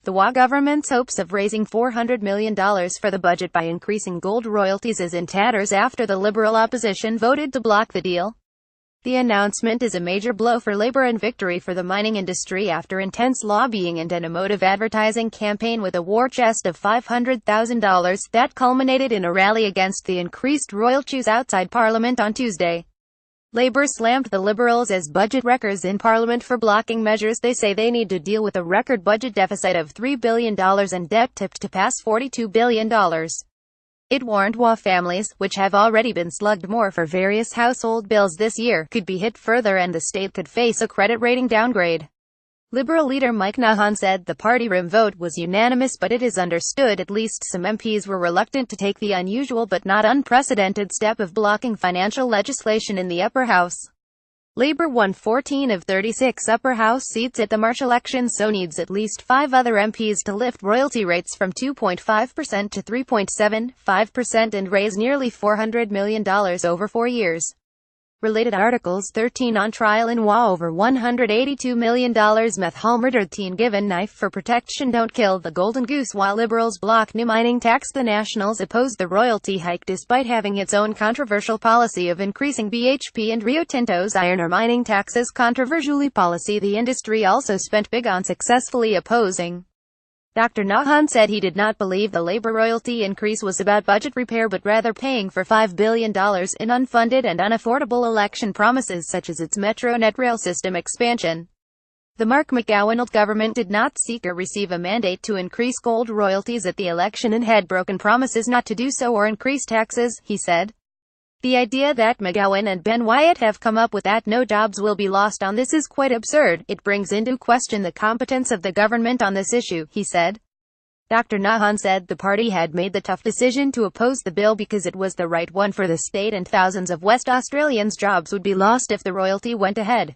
The WA government's hopes of raising $400 million for the budget by increasing gold royalties is in tatters after the Liberal opposition voted to block the deal. The announcement is a major blow for Labour and victory for the mining industry after intense lobbying and an emotive advertising campaign with a war chest of $500,000 that culminated in a rally against the increased royalties outside Parliament on Tuesday. Labour slammed the Liberals as budget wreckers in Parliament for blocking measures they say they need to deal with a record budget deficit of $3 billion and debt tipped to pass $42 billion. It warned WA families, which have already been slugged more for various household bills this year, could be hit further and the state could face a credit rating downgrade. Liberal leader Mike Nahan said the party room vote was unanimous, but it is understood at least some MPs were reluctant to take the unusual but not unprecedented step of blocking financial legislation in the upper house. Labour won 14 of 36 upper house seats at the March election, so needs at least 5 other MPs to lift royalty rates from 2.5% to 3.75% and raise nearly $400 million over 4 years. Related articles: 13 on trial in WA over $182 million meth haul murdered teen given knife for protection. Don't kill the golden goose while Liberals block new mining tax. The Nationals opposed the royalty hike despite having its own controversial policy of increasing BHP and Rio Tinto's iron ore mining taxes. Controversially policy the industry also spent big on successfully opposing. Dr. Nahan said he did not believe the Labour royalty increase was about budget repair but rather paying for $5 billion in unfunded and unaffordable election promises such as its Metronet rail system expansion. The Mark McGowan government did not seek or receive a mandate to increase gold royalties at the election and had broken promises not to do so or increase taxes, he said. The idea that McGowan and Ben Wyatt have come up with that no jobs will be lost on this is quite absurd. It brings into question the competence of the government on this issue, he said. Dr. Nahan said the party had made the tough decision to oppose the bill because it was the right one for the state and thousands of West Australians' jobs would be lost if the royalty went ahead.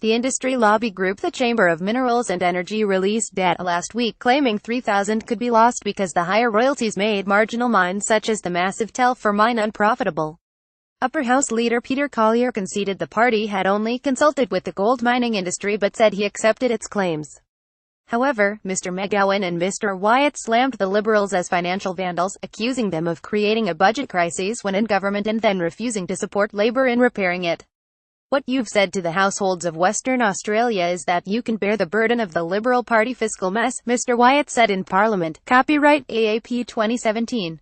The industry lobby group the Chamber of Minerals and Energy released data last week claiming 3,000 could be lost because the higher royalties made marginal mines such as the massive Telfer mine unprofitable. Upper House leader Peter Collier conceded the party had only consulted with the gold mining industry but said he accepted its claims. However, Mr. McGowan and Mr. Wyatt slammed the Liberals as financial vandals, accusing them of creating a budget crisis when in government and then refusing to support Labour in repairing it. What you've said to the households of Western Australia is that you can bear the burden of the Liberal Party fiscal mess, Mr. Wyatt said in Parliament. Copyright AAP 2017.